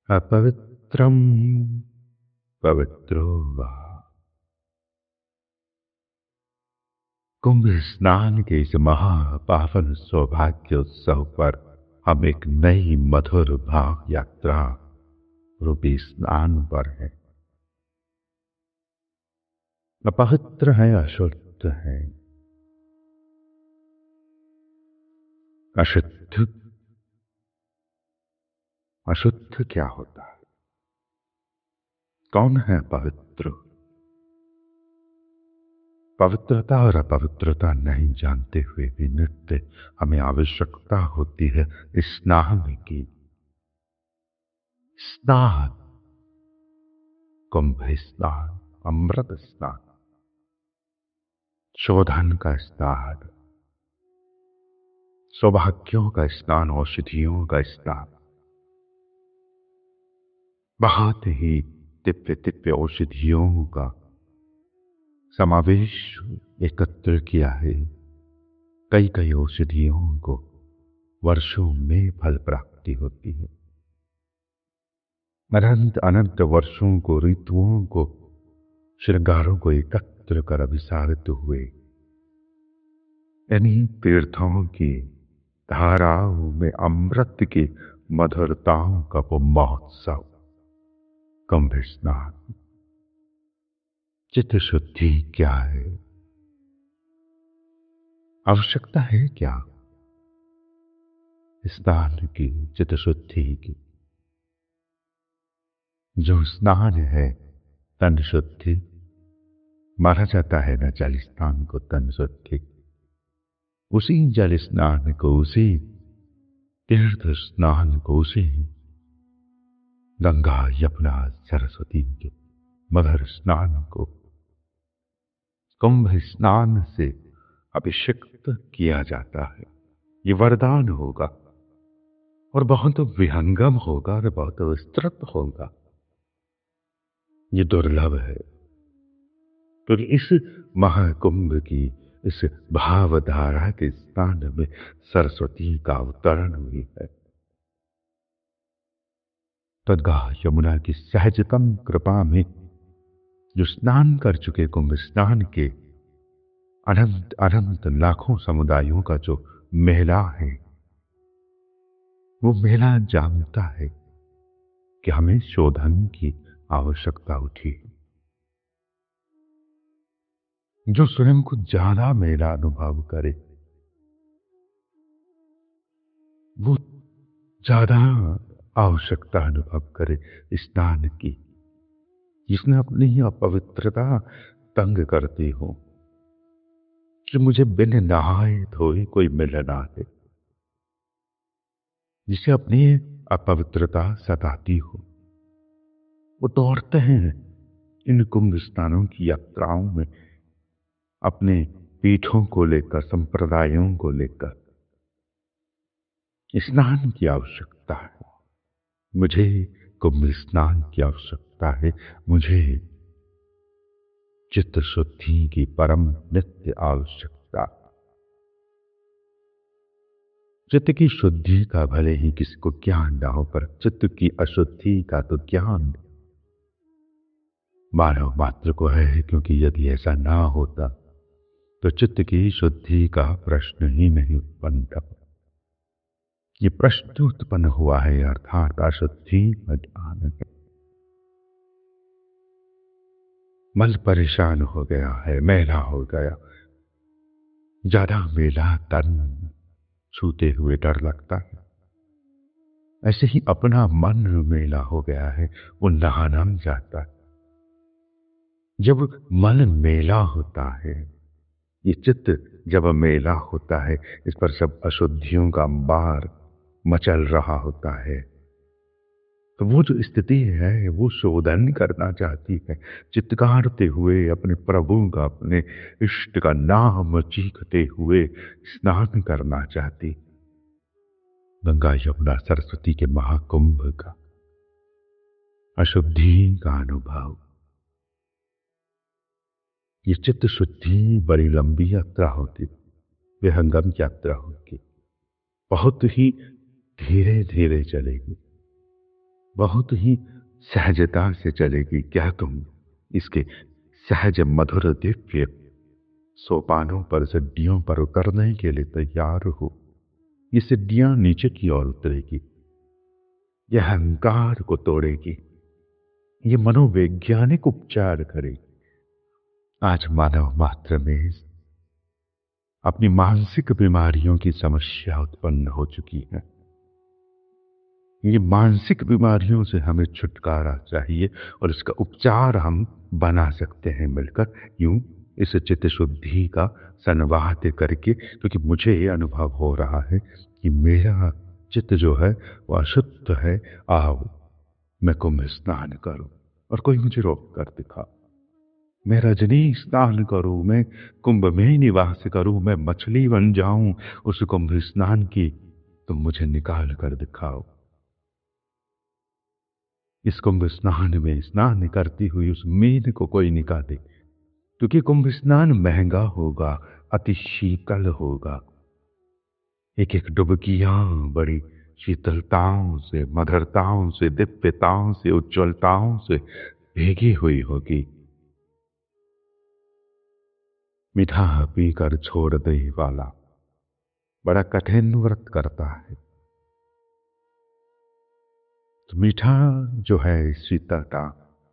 अपवित्रं पवित्रो वा। कुंभ स्नान के इस महापावन सौभाग्य उत्सव पर हम एक नई मधुर भाव यात्रा रूपी स्नान पर हैं। अपवित्र है, अशुद्ध है, अशुद्ध। अशुद्ध क्या होता है? कौन है पवित्र? पवित्रता और अपवित्रता नहीं जानते हुए भी नित्य हमें आवश्यकता होती है स्नान की। स्नान, कुंभ स्नान, अमृत स्नान, शोधन का स्नान, सौभाग्यों का स्नान, औषधियों का स्नान। बहुत ही दिव्य दिव्य औषधियों का समावेश एकत्र किया है। कई कई औषधियों को वर्षों में फल प्राप्ति होती है। अनंत अनंत वर्षों को, ऋतुओं को, श्रृंगारों को एकत्र कर अभिसारित हुए इन्हीं तीर्थों की धाराओं में अमृत की मधुरताओं का वो महोत्सव कुंभ स्नान। चित्त शुद्धि क्या है? आवश्यकता है क्या स्नान की, चित्त शुद्धि की? जो स्नान है तन शुद्धि, माना जाता है न जल स्नान को तन शुद्धि। उसी जल स्नान को, उसी तीर्थ स्नान को, उसी गंगा यमुना सरस्वती के मधुर स्नान को कुंभ स्नान से अभिषिक्त किया जाता है। ये वरदान होगा और बहुत विहंगम होगा और बहुत विस्तृत होगा। ये दुर्लभ है क्योंकि इस महाकुंभ की, इस भावधारा के स्थान में सरस्वती का अवतरण हुई है। गंगा यमुना की सहजतम कृपा में जो स्नान कर चुके कुंभ स्नान के अनंत अनंत लाखों समुदायों का जो मेला है, वो मेला जानता है कि हमें शोधन की आवश्यकता उठी। जो स्वयं को ज्यादा मेला अनुभव करे वो ज्यादा आवश्यकता अनुभव करे स्नान की, जिसने अपनी ही अपवित्रता तंग करती हो, जो मुझे बिन नहाए धोए कोई मिल ना दे, जिसे अपनी अपवित्रता सताती हो। वो दौड़ते हैं इन कुंभ स्नानों की यात्राओं में अपने पीठों को लेकर, संप्रदायों को लेकर। स्नान की आवश्यकता है मुझे, कुंभ स्नान की आवश्यकता है मुझे, चित्त शुद्धि की परम नित्य आवश्यकता। चित्त की शुद्धि का भले ही किसी को ज्ञान ना हो, पर चित्त की अशुद्धि का तो ज्ञान मानव मात्र को है, क्योंकि यदि ऐसा ना होता तो चित्त की शुद्धि का प्रश्न ही नहीं उत्पन्न था। ये प्रश्न उत्पन्न हुआ है अर्थात अशुद्धि अज्ञान है। मन परेशान हो गया है, मैला हो गया, ज्यादा मेला तन छूते हुए डर लगता है। ऐसे ही अपना मन मेला हो गया है, वो नहाना चाहता है। जब मन मेला होता है, ये चित्त जब मेला होता है, इस पर सब अशुद्धियों का अंबार मचल रहा होता है, तो वो जो स्थिति है वो शोधन करना चाहती है, चित्कारते हुए अपने प्रभु का, अपने इष्ट का नाम चीखते हुए स्नान करना चाहती। गंगा यमुना सरस्वती के महाकुंभ का अशुद्धि का अनुभव, ये चित्त शुद्धि बड़ी लंबी यात्रा होती, विहंगम यात्रा होगी, बहुत ही धीरे धीरे चलेगी। बहुत ही सहजता से चलेगी। क्या तुम इसके सहज मधुर दिव्य सोपानों पर, सीढ़ियों पर उतरने के लिए तैयार हो? ये सीढ़ियां नीचे की ओर उतरेगी, यह अहंकार को तोड़ेगी, ये मनोवैज्ञानिक उपचार करेगी। आज मानव मात्र में अपनी मानसिक बीमारियों की समस्या उत्पन्न हो चुकी है। ये मानसिक बीमारियों से हमें छुटकारा चाहिए और इसका उपचार हम बना सकते हैं मिलकर, यूं इस चित्त शुद्धि का संवाद करके। क्योंकि मुझे ये अनुभव हो रहा है कि मेरा चित्त जो है वो अशुद्ध है। आओ मैं कुंभ स्नान करूं और कोई मुझे रोक कर दिखा। मैं रजनी स्नान करूं, मैं कुंभ में निवास करूं, मैं मछली बन जाऊं उस कुंभ स्नान की, तुम मुझे निकाल कर दिखाओ। इस कुंभ स्नान में स्नान करती हुई उस मीन को कोई निकाले, क्योंकि कुंभ स्नान महंगा होगा, अति शीतल होगा। एक एक डुबकियां बड़ी शीतलताओं से, मधुरताओं से, दिव्यताओं से, उज्ज्वलताओं से भीगी हुई होगी। मीठा पीकर छोड़ दे वाला बड़ा कठिन व्रत करता है। तो मीठा जो है शीतलता,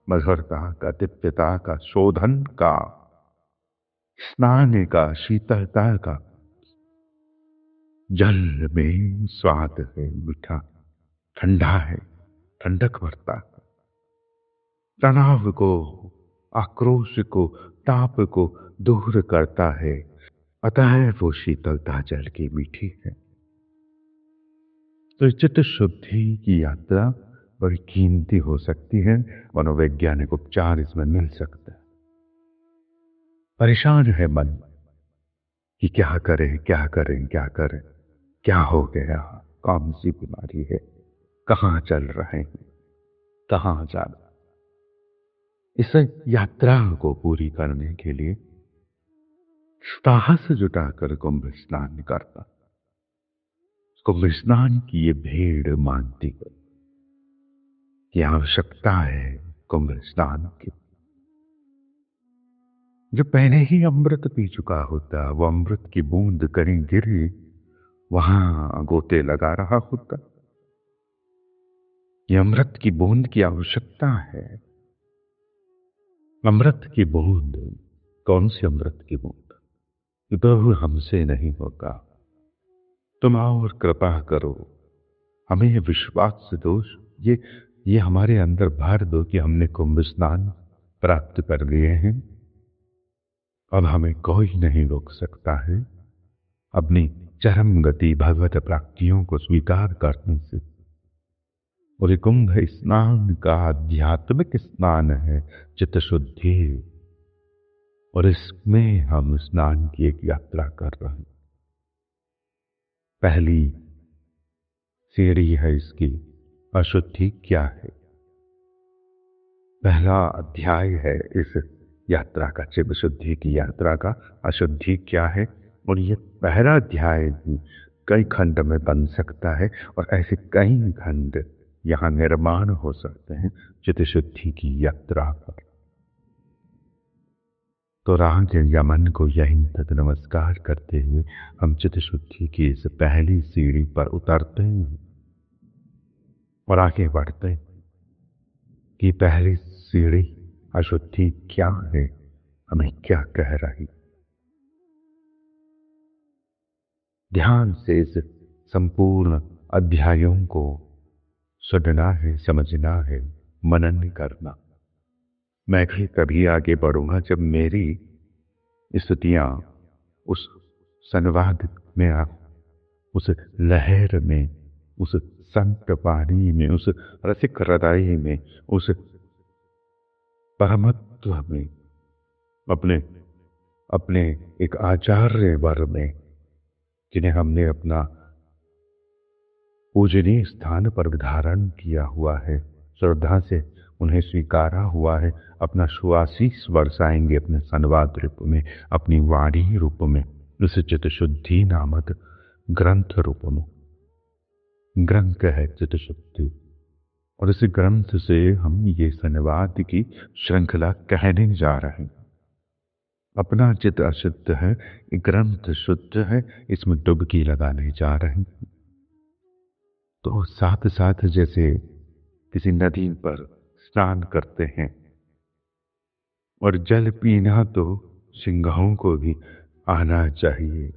मधुरता का, दिव्यता का, शोधन का, स्नान का, शीतलता का, जल में स्वाद है, मीठा ठंडा है, ठंडक भरता है, तनाव को, आक्रोश को, ताप को दूर करता है। अतः वो शीतलता जल की मीठी है। तो चित्त शुद्धि की यात्रा बड़ी कीमती हो सकती है। मनोवैज्ञानिक उपचार इसमें मिल सकता है। परेशान है मन कि क्या करें, क्या करें, क्या करें, क्या हो गया, कौन सी बीमारी है, कहाँ चल रहे हैं, कहाँ जा रहे। इस यात्रा को पूरी करने के लिए साहस जुटाकर कुंभ स्नान करता। कुंभ स्नान की ये भीड़ मानती है कि आवश्यकता है कुंभ स्नान की। जो पहले ही अमृत पी चुका होता, वो अमृत की बूंद कहीं गिरी, वहां गोते लगा रहा होता। ये अमृत की बूंद की आवश्यकता है। अमृत की बूंद, कौन सी अमृत की बूंद? ये तो हमसे नहीं होगा। तुम आओ और कृपा करो, हमें ये विश्वास दो, ये हमारे अंदर भर दो कि हमने कुंभ स्नान प्राप्त कर लिए हैं। अब हमें कोई नहीं रोक सकता है अपनी चरम गति भगवत प्राप्तियों को स्वीकार करने से। और ये कुंभ स्नान का आध्यात्मिक स्नान है, चित्त शुद्धि, और इसमें हम स्नान की एक यात्रा कर रहे हैं। पहली सीढ़ी है इसकी, अशुद्धि क्या है। पहला अध्याय है इस यात्रा का, चित्त शुद्धि की यात्रा का, अशुद्धि क्या है। और ये पहला अध्याय भी कई खंड में बन सकता है और ऐसे कई खंड यहां निर्माण हो सकते हैं चित्त शुद्धि की यात्रा पर। तो राग यमन को यही तक नमस्कार करते हुए हम चित्त शुद्धि की इस पहली सीढ़ी पर उतरते हैं और आगे बढ़ते हैं कि पहली सीढ़ी अशुद्धि क्या है, हमें क्या कह रही। ध्यान से इस संपूर्ण अध्यायों को सुनना है, समझना है, मनन करना। मैं भी कभी आगे बढ़ूंगा जब मेरी स्तुतियां उस संवाद में, उस लहर में, उस संत वाणी में, उस रसिक हृदय में, उस परमत्व में, अपने अपने एक आचार्य वर में, जिन्हें हमने अपना पूजनीय स्थान पर धारण किया हुआ है, श्रद्धा से उन्हें स्वीकारा हुआ है, अपना सुआशीष बरसाएंगे अपने संवाद रूप में, अपनी वाणी रूप में, उस चित्त शुद्धि नामक ग्रंथ रूप में। ग्रंथ है चित्त शुद्धि, और इस ग्रंथ से हम ये संवाद की श्रृंखला कहने जा रहे हैं। अपना चित्त अशुद्ध है, ये ग्रंथ शुद्ध है, इसमें डुबकी लगाने जा रहे हैं। तो साथ साथ जैसे किसी नदी पर स्नान करते हैं और जल पीना तो सिंगाहों को भी आना चाहिए।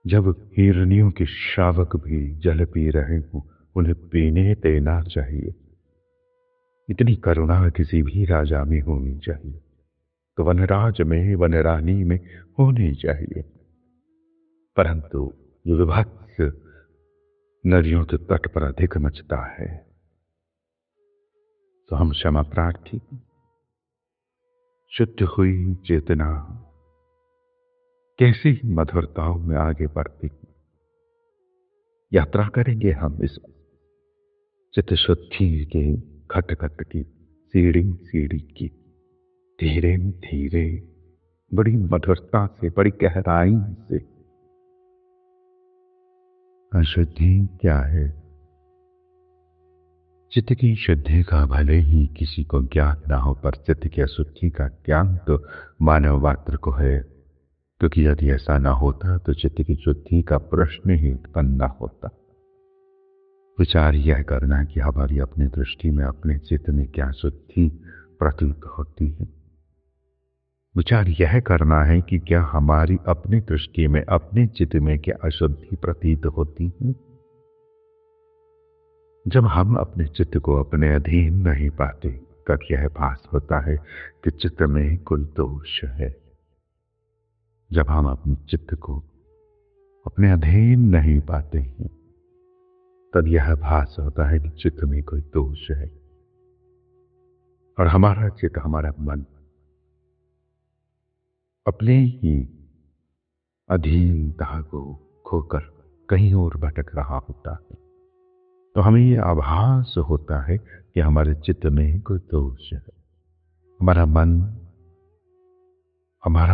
जब हिरनियों के शावक भी जल पी रहे हों, उन्हें पीने देना चाहिए। इतनी करुणा किसी भी राजा में होनी चाहिए, तो वनराज में, वनरानी में होनी चाहिए। परंतु ये विभत्स नदियों के तट पर अधिक मचता है, तो हम क्षमा प्रार्थी। शुद्ध हुई चेतना कैसी ही मधुरताओं में आगे बढ़ती। यात्रा करेंगे हम इस चित्त शुद्धि के खटखट की सीढ़ी सीढ़ी की, धीरे धीरे, बड़ी मधुरता से, बड़ी गहराई से। अशुद्धि क्या है? चित्त की शुद्धि का भले ही किसी को ज्ञान ना हो, पर चित्त की अशुद्धि का ज्ञान तो मानव मात्र को है। क्योंकि यदि ऐसा ना होता तो चित्त की शुद्धि का प्रश्न ही उत्पन्न न होता। विचार यह करना कि हमारी अपनी दृष्टि में, अपने चित्त में क्या शुद्धि प्रतीत होती है। विचार यह करना है कि क्या हमारी अपनी दृष्टि में, अपने चित्त में क्या अशुद्धि प्रतीत होती है। जब हम अपने चित्त को अपने अधीन नहीं पाते, तब यह भास होता है कि चित्त में कुछ दोष है। जब हम अपने चित्त को अपने अधीन नहीं पाते हैं, तब यह भास होता है कि चित्त में कोई दोष है। और हमारा चित्त, हमारा मन अपने ही अधीनता को खोकर कहीं और भटक रहा होता है। तो हमें यह आभास होता है कि हमारे चित्त में कोई दोष है। हमारा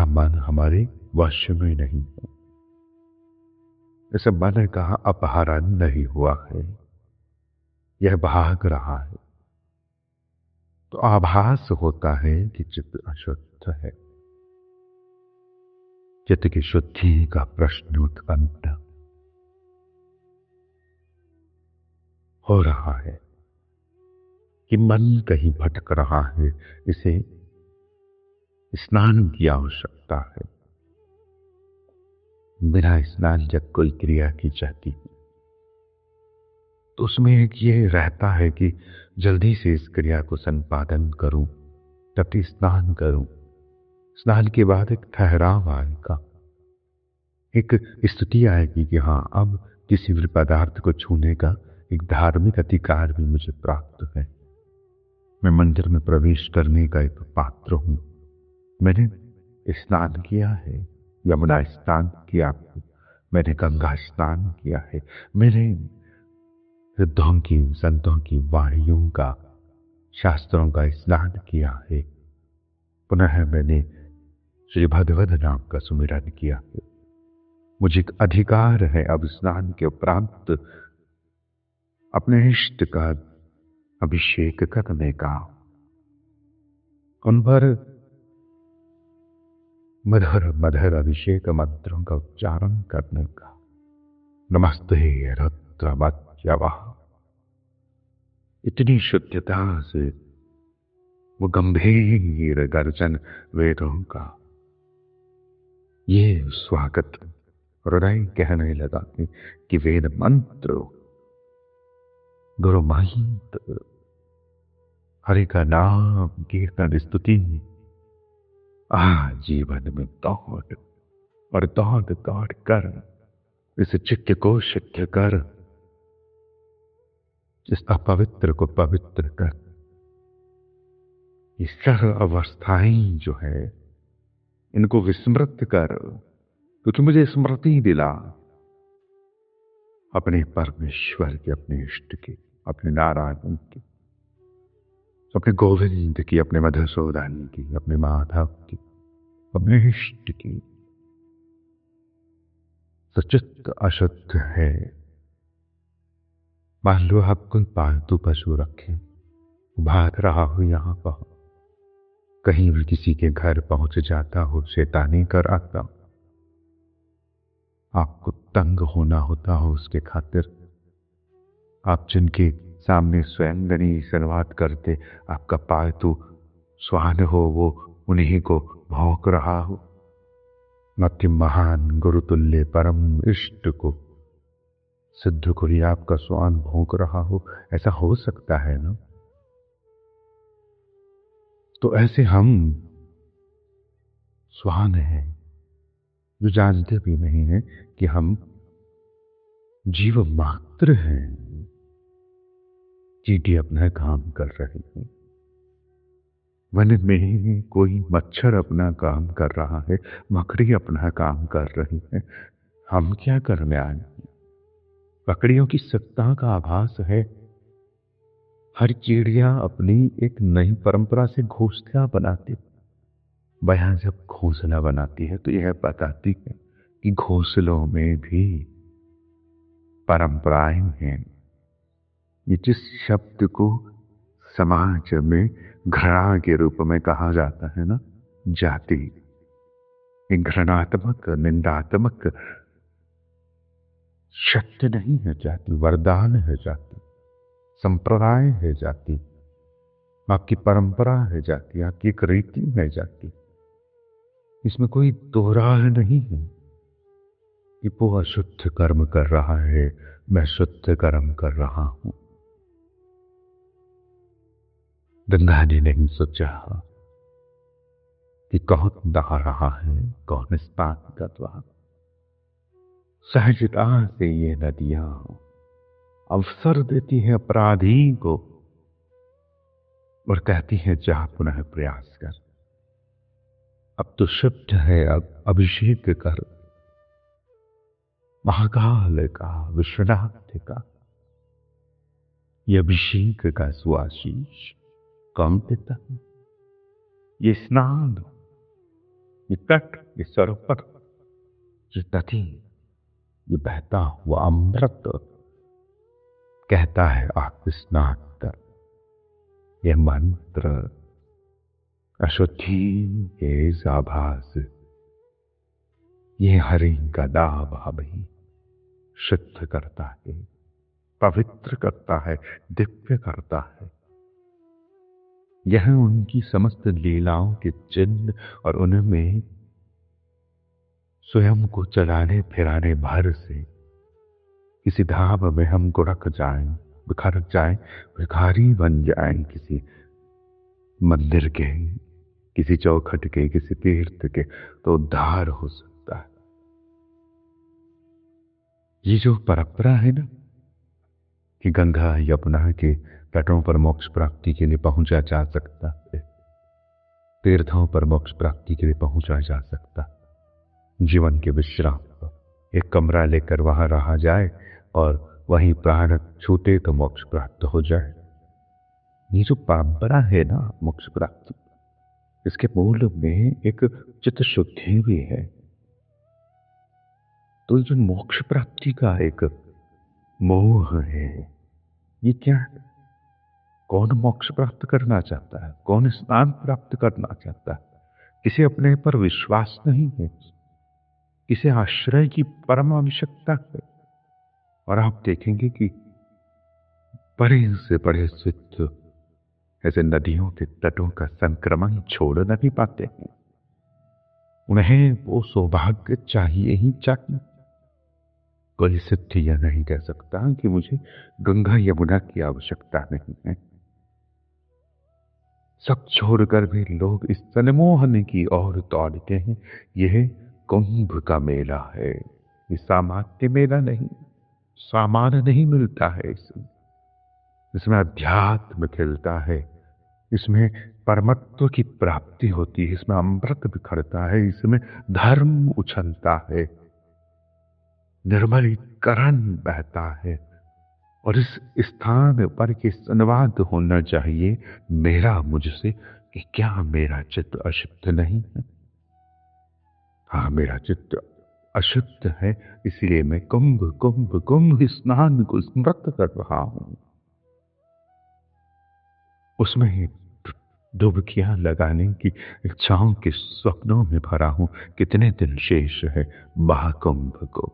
मन हमारे वश में नहीं है। इस मन का अपहरण नहीं हुआ है, यह भाग रहा है। तो आभास होता है कि चित्त अशुद्ध है। चित्त की शुद्धि का प्रश्न उत्पन्न हो रहा है कि मन कहीं भटक रहा है, इसे स्नान की आवश्यकता है। बिना स्नान जब कोई क्रिया की जाती है तो उसमें एक ये रहता है कि जल्दी से इस क्रिया को संपादन करूं, तभी स्नान करूं। स्नान के बाद एक ठहराव आएगा, एक स्थिति आएगी कि हाँ, अब किसी भी पदार्थ को छूने का एक धार्मिक अधिकार भी मुझे प्राप्त है। मैं मंदिर में प्रवेश करने का एक पात्र हूं। मैंने स्नान किया है, यमुना स्नान किया है, मैंने गंगा स्नान किया है, मैंने सिद्धों की, संतों की वाणियों का, शास्त्रों का स्नान किया है। पुनः मैंने श्री भगवद नाम का सुमिरन किया है। मुझे एक अधिकार है अब स्नान के उपरांत अपने इष्ट का अभिषेक करने का, उन पर मधुर मधुर अभिषेक मंत्रों का उच्चारण करने का। नमस्ते रुद्रमत्यवः। इतनी शुद्धता से वो गंभीर गर्जन वेदों का ये स्वागत हृदय कहने लगा कि वेद मंत्र, गुरु मंत्र, हरि का नाम कीर्तन स्तुति जीवन में दौड़ और दौड़ दौड़ कर इस चित्त को शुद्ध कर, इस अपवित्र को पवित्र कर। ये सर्व अवस्थाएं जो है, इनको विस्मृत कर, क्योंकि मुझे स्मृति दिला अपने परमेश्वर की, अपने इष्ट की, अपने नारायण की, अपने गोविंद की, अपने मधुसूदन की, अपने माधव की, अपने इष्ट की। सचित्त अशुद्ध है मान लो आप कोई पालतू पशु रखें, भाग रहा हो यहाँ पर, कहीं भी किसी के घर पहुंच जाता हो, शैतानी कर आता हो, आपको तंग होना होता हो उसके खातिर, आप जिनके सामने स्वयं नहीं संवाद करते, आपका पालतू श्वान हो, वो उन्हीं को भौंक रहा हो, अति महान गुरुतुल्य परम इष्ट को, सिद्ध को ही आपका श्वान भौंक रहा हो, ऐसा हो सकता है ना? तो ऐसे हम श्वान हैं जो जानते भी नहीं हैं कि हम जीव मात्र हैं। चींटी अपना काम कर रही है, वन में कोई मच्छर अपना काम कर रहा है, मकड़ी अपना काम कर रही है, हम क्या करने आए? मकड़ियों की सत्ता का आभास है। हर चिड़िया अपनी एक नई परंपरा से घोंसला बनाती, बयां जब घोंसला बनाती है तो यह बताती है कि घोंसलों में भी परंपराएं हैं। ये जिस शब्द को समाज में घृणा के रूप में कहा जाता है ना, जाति, एक घृणात्मक निंदात्मक शब्द नहीं है जाति, वरदान है जाति, संप्रदाय है जाति, आपकी परंपरा है जाति, आपकी एक रीति है जाति। इसमें कोई दोहराह नहीं है कि वो अशुद्ध कर्म कर रहा है, मैं शुद्ध कर्म कर रहा हूं। गंगा ने नहीं सोचा कि कौन नहा रहा है, कौन स्नान कर रहा। सहजता से ये नदियां अवसर देती है अपराधी को और कहती है जा पुनः प्रयास कर, अब तो शुद्ध है, अब अभिषेक कर। महाकाल का, विश्वनाथ का ये अभिषेक का सुआशीष कौन देता है? ये स्नान, ये तट, ये सरोवर, ये नदी, ये बहता हुआ अमृत कहता है आप स्नान कर। ये मंत्र अशुद्धि के आभास, ये हरि का दाव हमें शुद्ध करता है, पवित्र करता है, दिव्य करता है। यह उनकी समस्त लीलाओं के चिन्ह और उनमें स्वयं को चलाने फिराने भर से किसी धाम में हम गुड़क जाएं, बिखर जाएं, भिखारी बन जाएं, किसी मंदिर के, किसी चौखट के, किसी तीर्थ के, तो उद्धार हो सकता है। ये जो परंपरा है ना कि गंगा यमुना के तटों पर मोक्ष प्राप्ति के लिए पहुंचा जा सकता है, तीर्थों पर मोक्ष प्राप्ति के लिए पहुंचा जा सकता, जीवन के विश्राम पर एक कमरा लेकर वहां रहा जाए और वहीं प्राण छूटे तो मोक्ष प्राप्त हो जाए। ये जो परंपरा है ना मोक्ष प्राप्ति, इसके मूल में एक चित्त शुद्धि भी है। तो जो मोक्ष प्राप्ति का एक मोह है, ये क्या है? कौन मोक्ष प्राप्त करना चाहता है? कौन स्नान प्राप्त करना चाहता है? किसे अपने पर विश्वास नहीं है, किसे आश्रय की परम आवश्यकता है। और आप देखेंगे कि बड़े से बड़े सिद्ध ऐसे नदियों के तटों का संक्रमण छोड़ नहीं पाते हैं। उन्हें वो सौभाग्य चाहिए ही चाहिए। कोई सिद्ध यह नहीं कह सकता कि मुझे गंगा यमुना की आवश्यकता नहीं है। सब छोड़कर भी लोग इस संमोहन की ओर दौड़ते हैं। यह कुंभ का मेला है, ये सामान्य मेला नहीं, सामान नहीं मिलता है इसमें अध्यात्म खिलता है, इसमें परमत्व की प्राप्ति होती है, इसमें अमृत बिखरता है, इसमें धर्म उछलता है, निर्मलीकरण बहता है। और इस स्थान पर के संवाद होना चाहिए मेरा मुझसे कि क्या मेरा चित्त अशुद्ध नहीं है? हाँ, मेरा चित्त अशुद्ध है, इसलिए मैं कुंभ कुंभ कुंभ स्नान को स्मृत कर रहा हूं। उसमें ही डुबकियां लगाने की इच्छाओं के स्वप्नों में भरा हूं। कितने दिन शेष है महाकुंभ को।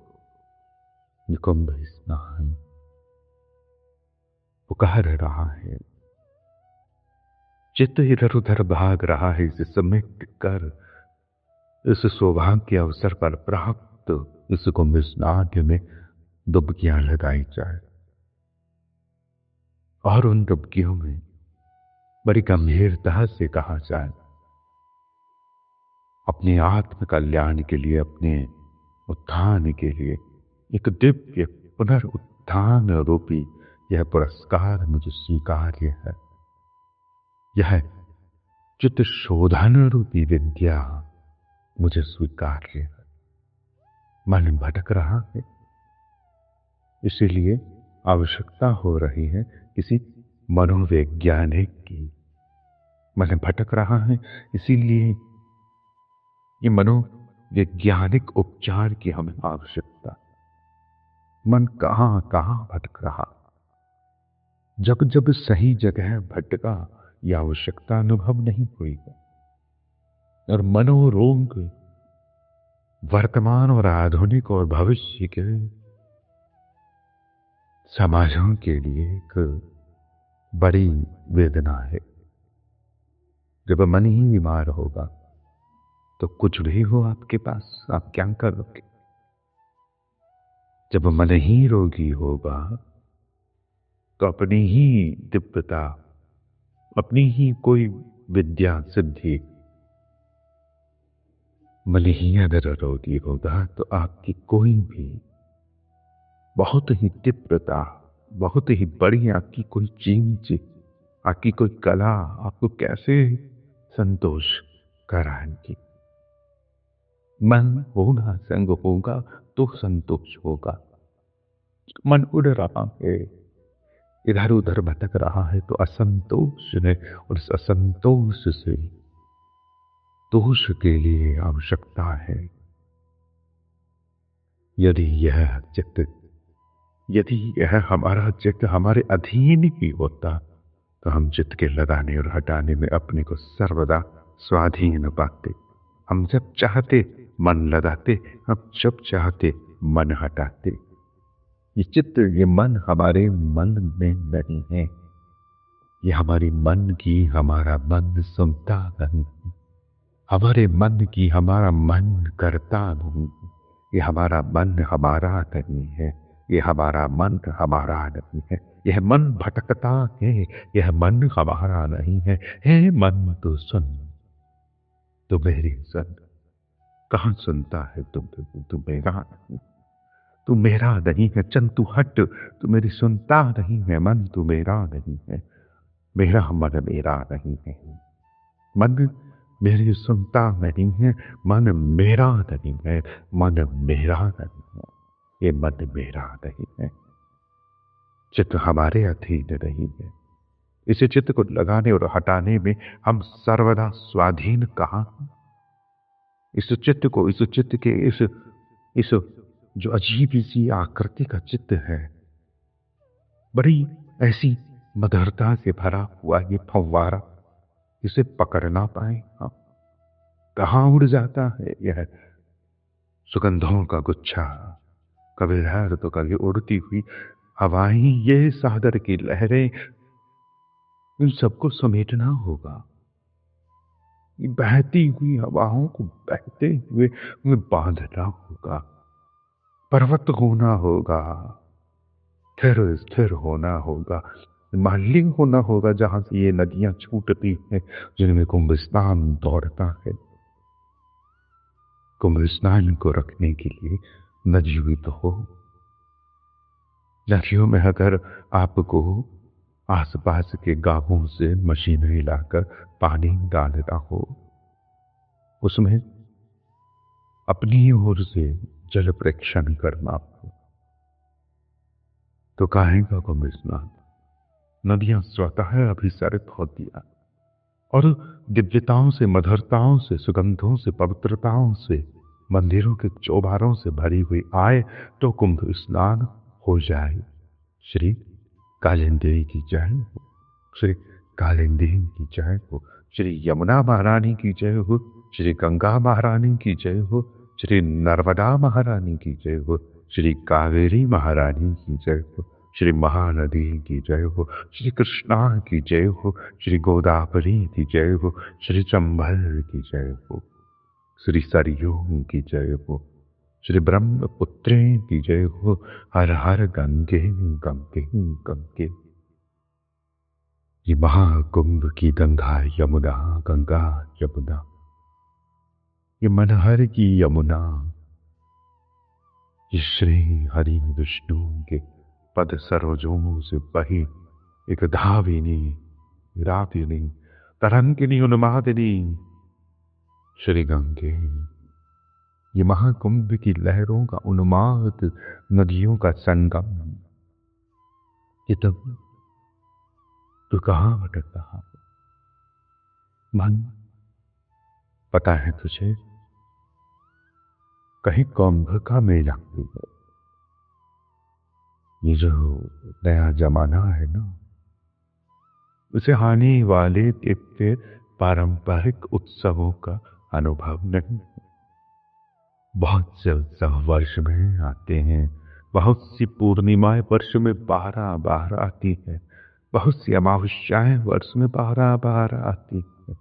ये कुंभ स्नान पुकार रहा है, चित्त इधर उधर भाग रहा है। इसे समेट कर इस सौभाग्य अवसर पर प्राप्त इस कुंभ स्नान में डुबकियां लगाई जाए और उन डुबकियों में बड़ी गंभीरता से कहा जाए, अपने आत्म कल्याण के लिए, अपने उत्थान के लिए एक दिव्य पुनरुत्थान रूपी यह पुरस्कार मुझे स्वीकार्य है। यह चित्त शोधन रूपी विद्या मुझे स्वीकार्य है। मन भटक रहा है, इसीलिए आवश्यकता हो रही है किसी मनोवैज्ञानिक की। मन भटक रहा है, इसीलिए ये मनोवैज्ञानिक उपचार की हमें आवश्यकता। मन कहां कहां भटक रहा, जब जब सही जगह भटका, यह आवश्यकता अनुभव नहीं हुई है। और मनोरोग वर्तमान और आधुनिक और भविष्य के समाजों के लिए एक बड़ी वेदना है। जब मन ही बीमार होगा तो कुछ भी हो आपके पास, आप क्या करोगे? जब मन ही रोगी होगा तो अपनी ही दिव्यता, अपनी ही कोई विद्या सिद्धि, मन ही अगर रोगी होगा तो आपकी कोई भी बहुत ही तीव्रता, बहुत ही बड़ी आपकी कोई चीज, आपकी कोई कला आपको कैसे संतोष कराएगी? मन होगा, संग होगा तो संतोष होगा। मन उड़ रहा है, इधर उधर भटक रहा है तो असंतोष है, और इस असंतोष से दोष के लिए आवश्यकता है। यदि यह हमारा चित्त हमारे अधीन ही होता तो हम चित्त के लगाने और हटाने में अपने को सर्वदा स्वाधीन पाते। हम जब चाहते मन लगाते, हम जब चाहते मन हटाते। ये चित्त, ये मन हमारे मन में नहीं है, ये हमारी मन की हमारा मन सुनता नहीं, हमारे मन की हमारा मन करता नहीं। ये हमारा मन हमारा नहीं है, ये हमारा मन हमारा नहीं है। यह मन भटकता है, यह मन हमारा नहीं है। हे मन तो सुन, तो मेरी सुन। कहां सुनता है तू मेरा नहीं, तू मेरा नहीं है। चल तू हट, तू मेरी सुनता नहीं है। मन तू मेरा नहीं है, मेरा मन मेरा नहीं है। मन मेरी सुनता नहीं है, मन मेरा नहीं है, मन मेरा नहीं है, ये मन मेरा नहीं है। चित्त हमारे अधीन नहीं है। इसे चित्त को लगाने और हटाने में हम सर्वदा स्वाधीन कहां? इस चित्त को, इस चित्त के इस जो अजीब सी आकृति का चित्त है, बड़ी ऐसी मधुरता से भरा हुआ ये फव्वारा, इसे पकड़ ना पाए हम, कहां उड़ जाता है यह सुगंधों का गुच्छा। कभी लहर तो कभी उड़ती हुई हवाएं, ये सागर की लहरें, इन सबको समेटना होगा। ये बहती हुई हवाओं को बहते हुए उन्हें बांधना होगा, पर्वत होना होगा, स्थिर स्थिर होना होगा, मालिक होना होगा, जहां से ये नदियां छूटती हैं, जिनमें कुंभ स्नान दौड़ता है। कुंभ स्नान को रखने के लिए नदी भी तो हो। नदियों में अगर आपको आसपास के गांवों से मशीनें लाकर पानी डालना हो, उसमें अपनी ओर से जल प्रेक्षण करना हो, तो काहे का कुंभ स्नान? नदियां स्वतः अभिसरित होती हैं और दिव्यताओं से, मधुरताओं से, सुगंधों से, पवित्रताओं से मंदिरों के चौबारों से भरी हुई आए तो कुंभ स्नान हो जाए। श्री कालिंदी की जय हो, श्री कालिंदी की जय हो, श्री यमुना महारानी की जय हो, श्री गंगा महारानी की जय हो, श्री नर्मदा महारानी की जय हो, श्री कावेरी महारानी की जय हो, श्री महानदी की जय हो, श्री कृष्णा की जय हो, श्री गोदावरी की जय हो, श्री चंबल की जय हो, श्री सरयू की जय हो, श्री ब्रह्मपुत्रे की जय हो, हर हर गंगे गंगे गंगे। ये महाकुंभ की गंगा यमुना, गंगा यमुना, ये मनहर की यमुना, ये श्री हरि विष्णु के पद सरोजों से बही एक धाविनी रातिनी तरंगिनी उन्मादिनी श्री गंगे। ये महाकुंभ की लहरों का उन्माद, नदियों का संगम। ये तब तू कहाँ भटक रहा मन, पता है तुझे? कहीं कुंभ का मेला है। ये जो नया जमाना है ना, उसे आने वाले दिव्य पारंपरिक उत्सवों का अनुभव नहीं। बहुत से उत्सव वर्ष में आते हैं, बहुत सी पूर्णिमाएं वर्ष में 12 आती है, बहुत सी अमावस्याएं वर्ष में 12 आती है,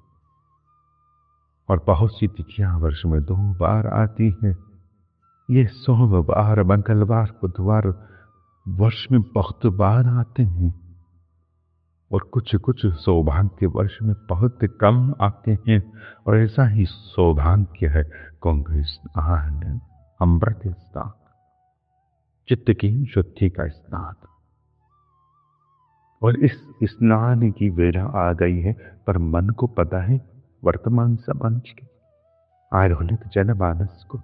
और बहुत सी तिथियां वर्ष में 2 बार आती हैं। ये सोमवार, मंगलवार, बुधवार वर्ष में बहुत बार आते हैं, और कुछ कुछ सौभाग्य वर्ष में बहुत कम आते हैं। और ऐसा ही सौभाग्य है कुंभ स्नान, अमृत स्नान, चित्त की शुद्धि का स्नान। और इस स्नान की वेला आ गई है, पर मन को पता है, वर्तमान समझ के आधुनिक जनमानस को,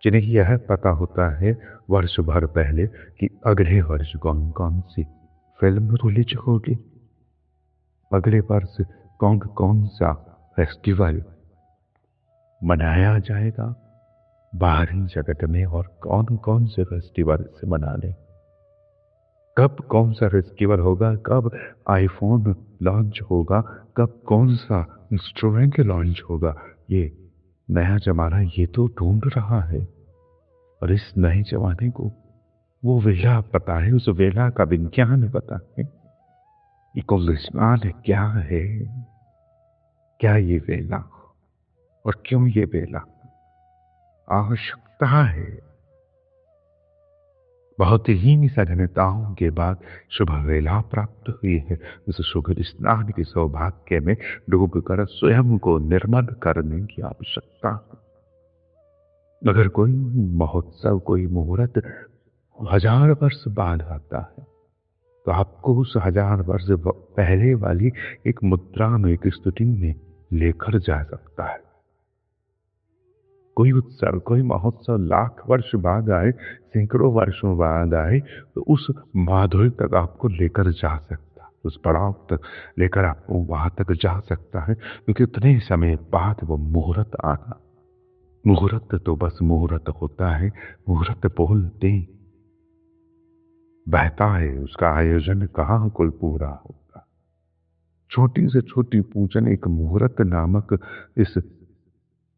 जिन्हें यह पता होता है वर्ष भर पहले कि अगले वर्ष कौन कौन सी फिल्म रिलीज होगी, अगले वर्ष कौन कौन सा फेस्टिवल मनाया जाएगा बाहरी जगत में, और कौन कौन से फेस्टिवल से मना लें, कब कौन सा फेस्टिवल होगा, कब आईफोन लॉन्च होगा, कब कौन सा इंस्ट्रूमेंट लॉन्च होगा। ये नया जमाना ये तो ढूंढ रहा है, और इस नए जमाने को वो वेला पता है, उस वेला का विज्ञान पता है। ये कुंभ स्नान क्या है, क्या ये वेला, और क्यों ये वेला आवश्यकता है। बहुत ही सघनताओं के बाद शुभ वेला प्राप्त हुई है। उस शुभ स्नान के सौभाग्य में डूबकर स्वयं को निर्मल करने की आवश्यकता है। अगर कोई महोत्सव, कोई मुहूर्त 1000 वर्ष बाद आता है, तो आपको उस 1000 वर्ष पहले वाली एक मुद्रा में, एक स्तुति में लेकर जा सकता है। कोई उत्सव, कोई महोत्सव लाख वर्ष बाद आए, सैकड़ों वर्षों बाद आए, तो उस माधुर्य तक आपको लेकर जा सकता है, उस पड़ाव तक लेकर आपको वहां तक जा सकता है, क्योंकि उतने समय बाद वो मुहूर्त आना। मुहूर्त तो बस मुहूर्त होता है, मुहूर्त बोलते बहता है, उसका आयोजन कहाँ कुल पूरा होगा। छोटी से छोटी पूजन एक मुहूर्त नामक इस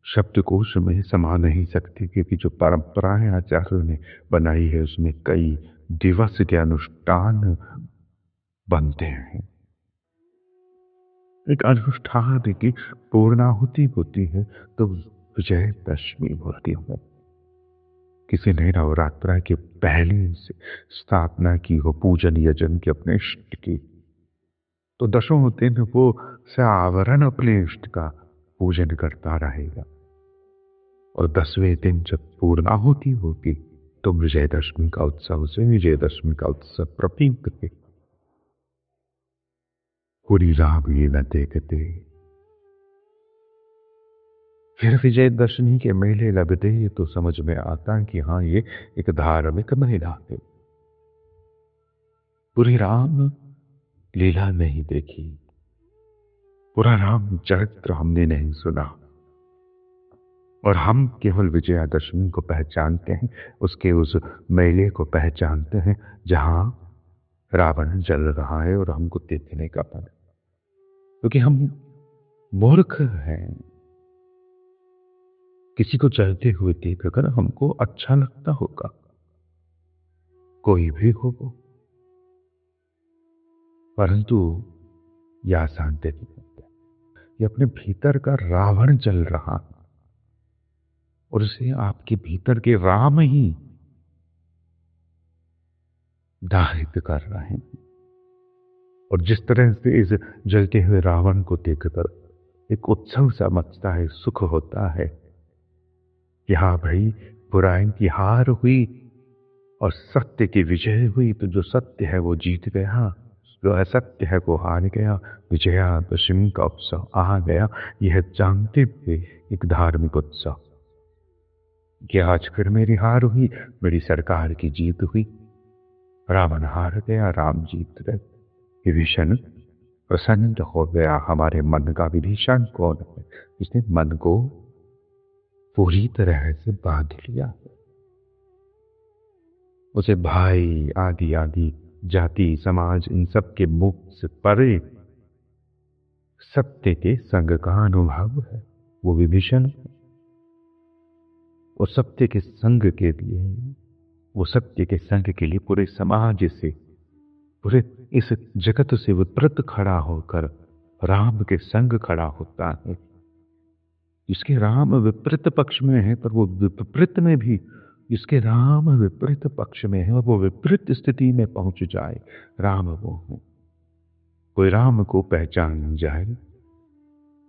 शब्दकोश में समा नहीं सकती, क्योंकि जो परंपराएं आचार्यों ने बनाई है उसमें कई दिवस के अनुष्ठान बनते हैं। एक अनुष्ठान की पूर्णाहुति होती है तो विजयदशमी होती है। किसी ने नवरात्रा के पहले से स्थापना की हो, पूजन यजन की अपने इष्ट की, तो दसों दिन वो सावरण अपने इष्ट का पूजन करता रहेगा, और 10वें दिन जब पूर्णाहुति होगी तो विजयदशमी का उत्सव, से विजयदशमी का उत्सव प्रतीक है। पूरी राम ये न देखते, फिर विजयदशमी के मेले लगते तो समझ में आता कि हाँ, ये एक धार्मिक मेला है। पूरी राम लीला नहीं देखी, पूरा राम चरित्र हमने नहीं सुना, और हम केवल विजयादशमी को पहचानते हैं, उसके उस मेले को पहचानते हैं जहां रावण जल रहा है और हमको देखने का मन, क्योंकि हम मूर्ख हैं। किसी को जलते हुए देखकर हमको अच्छा लगता होगा, कोई भी हो वो, परंतु यह आसान नहीं होता। ये अपने भीतर का रावण जल रहा है और उसे आपके भीतर के राम ही दाहित कर रहे हैं। और जिस तरह से इस जलते हुए रावण को देखकर एक उत्सव सा मचता है, सुख होता है कि हाँ भाई, बुराई की हार हुई और सत्य की विजय हुई, तो जो सत्य है वो जीत गया, जो असत्य है वो हार गया। विजयादशमी का उत्सव आ गया, यह जानते हुए एक धार्मिक उत्सव कि आज फिर मेरी हार हुई, मेरी सरकार की जीत हुई। रावण हार गया, राम जीत गए। विभीषण प्रसन्न हो गया। हमारे मन का विभीषण कौन है? जिसने मन को पूरी तरह से बांध लिया, उसे भाई आदि आदि जाति समाज इन सब के मुख से परे सत्य के संग का अनुभव है, वो विभीषण। वो सत्य के संग के लिए, वो सत्य के संग के लिए पूरे समाज से, पूरे इस जगत से विपरीत खड़ा होकर राम के संग खड़ा होता है। जिसके राम विपरीत पक्ष में है, पर वो विपरीत में भी, जिसके राम विपरीत पक्ष में है और वो विपरीत स्थिति में पहुंच जाए, राम वो है। कोई राम को पहचान जाए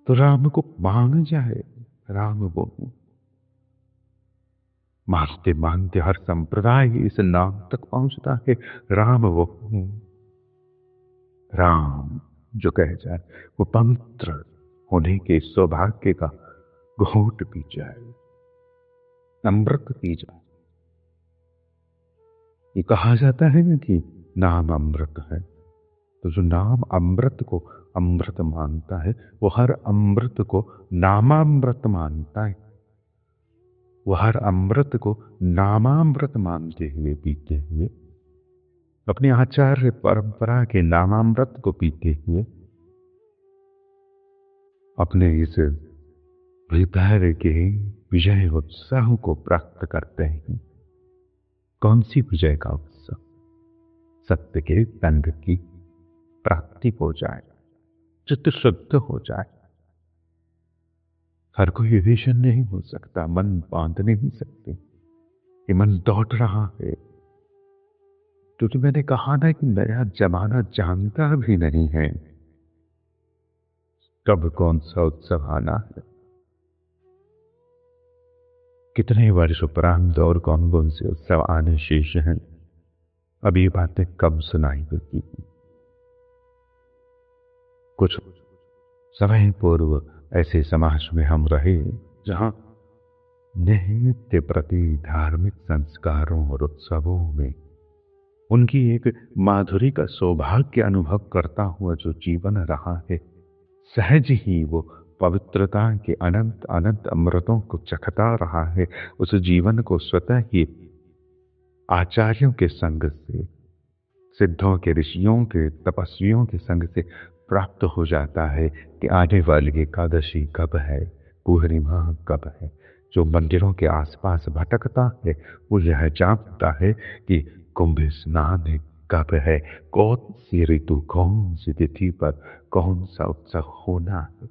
तो राम को मांग जाए, राम वो है। मानते मानते हर संप्रदाय इस नाम तक पहुंचता है, राम वो है। राम जो कह जाए वो पवित्र होने के सौभाग्य का घूंट पी जाए, अमृत पी जाए। ये कहा जाता है ना कि नाम अमृत है, तो जो नाम अमृत को अमृत मानता है, वो हर अमृत को नामामृत मानता है। वो हर अमृत को नामामृत मानते हुए, पीते हुए, अपने आचार्य परंपरा के नामामृत को पीते हुए, अपने इस हृदय के विजय उत्सव को प्राप्त करते हैं। कौन सी विजय का उत्सव? सत्य के दंड की प्राप्ति हो जाए, चित्त शुद्ध हो जाए। हर कोई विभीषण नहीं हो सकता, मन बांध नहीं सकते। ये मन दौड़ रहा है, क्योंकि मैंने कहा ना कि मेरा जमाना जानता भी नहीं है कब कौन सा उत्सव आना है, कितने वर्ष उपरांत और कौन कौन से उत्सव आने शेष हैं। अब ये बातें कब सुनाई देती हैं। कुछ समय पूर्व ऐसे समाज में हम रहे जहां नित्य प्रति धार्मिक संस्कारों और उत्सवों में उनकी एक माधुरी का सौभाग्य अनुभव करता हुआ जो जीवन रहा है, सहज ही वो पवित्रता के अनंत अनंत अमृतों को चखता रहा है। उस जीवन को स्वतः ही आचार्यों के संग से, सिद्धों के, ऋषियों के, तपस्वियों के संग से प्राप्त हो जाता है कि आने वाली एकादशी कब है, पूर्णिमा कब है। जो मंदिरों के आसपास भटकता है वो यह जानता है कि कुंभ स्नान कब है, कौन सी ऋतु, कौन सी तिथि पर कौन सा उत्सव होना है।